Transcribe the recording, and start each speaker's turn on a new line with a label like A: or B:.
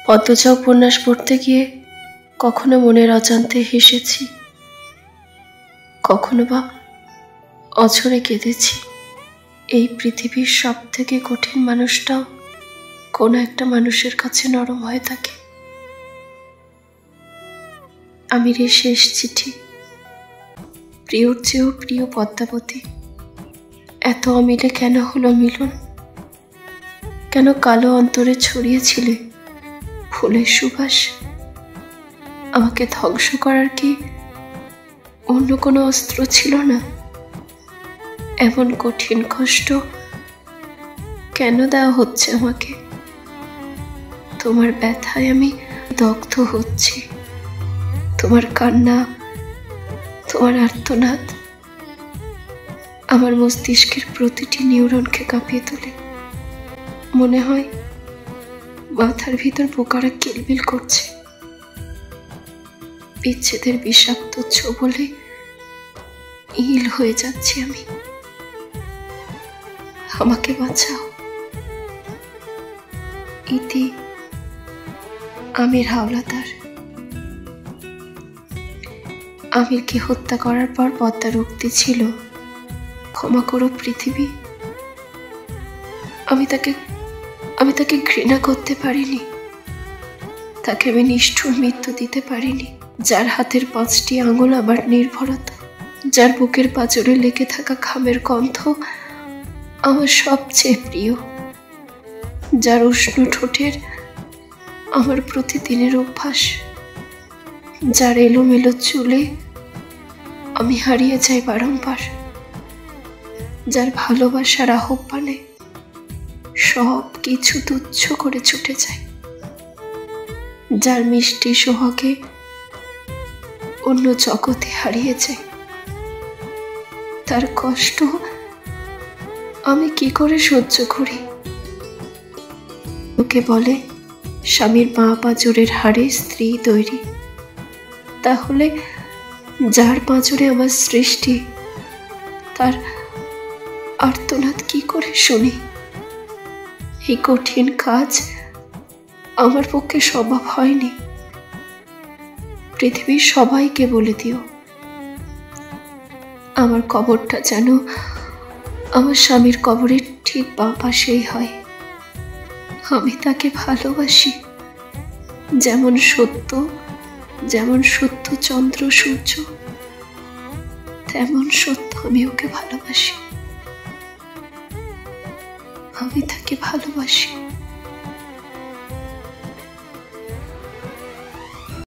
A: পদ্মজা উপন্যাস পড়তে গিয়ে কখনো মনের অজান্তে হেসেছি, কখনো বা অঝরে কেঁদেছি। এই পৃথিবীর সব থেকে কঠিন মানুষটাও কোনো একটা মানুষের কাছে নরম হয়ে থাকে। আমির এই শেষ চিঠি, প্রিয়র চেয়েও প্রিয় পদ্মাবতী। এত অমিলে কেন হলো মিলন? কেন কালো অন্তরে ছড়িয়েছিলে ফুলের সুবাস? আমাকে ধ্বংস করার কি অন্য কোনো অস্ত্র ছিল না? এমন কঠিন কষ্ট কেন দেওয়া হচ্ছে আমাকে? তোমার ব্যথায় আমি দগ্ধ হচ্ছি। তোমার কান্না, তোমার আর্তনাদ আমার মস্তিষ্কের প্রতিটি নিউরনকে কাঁপিয়ে তোলে। মনে হয় মাথার ভিতর পোকারা কিলবিল করছে। বিচ্ছেদের বিষাক্ত ছোবলে ইল হয়ে যাচ্ছি আমি। আমাকে বাঁচাও। ইতি আমির হাওলাদার। আমিরকে হত্যা করার পর পদ্মার উক্তি ছিল, ক্ষমা করো পৃথিবী। আমি তাকে ঘৃণা করতে পারিনি। তাকে আমি নিষ্ঠুর মৃত্যু দিতে পারিনি। যার হাতের 5টি আঙুল আমার নির্ভরতা, যার বুকের পাঁজরে লেগে থাকা ঘামের গন্ধ আমার সবচেয়ে প্রিয়, যার উষ্ণ ঠোঁটের আমার প্রতিদিনের অভ্যাস, যার এলোমেলো চুলে আমি হারিয়ে যাই বারংবার, যার ভালোবাসার আহ্বানে সব কিছু তুচ্ছ করে ছুটে যায়, যার মিষ্টি সোহাগে অন্য জগতে হারিয়ে যায়। তার কষ্ট আমি কি করে সহ্য করি? লোকে বলে স্বামীর মা পাঁজরের হাড়ে স্ত্রী তৈরি। তাহলে যার পাঁজরে আমার সৃষ্টি, তার আর্তনাদ কি করে শুনি? এই কঠিন কাজ আমার পক্ষে সম্ভব হয়নি। পৃথিবীর সবাইকে বলে দিও, আমার কবরটা যেন আমার স্বামীর কবরের ঠিক বাঁ পাশেই হয়। আমি তাকে ভালোবাসি, যেমন সত্য চন্দ্র সূর্য, তেমন সত্য আমি ওকে ভালোবাসি। আমি তাকে ভালোবাসি।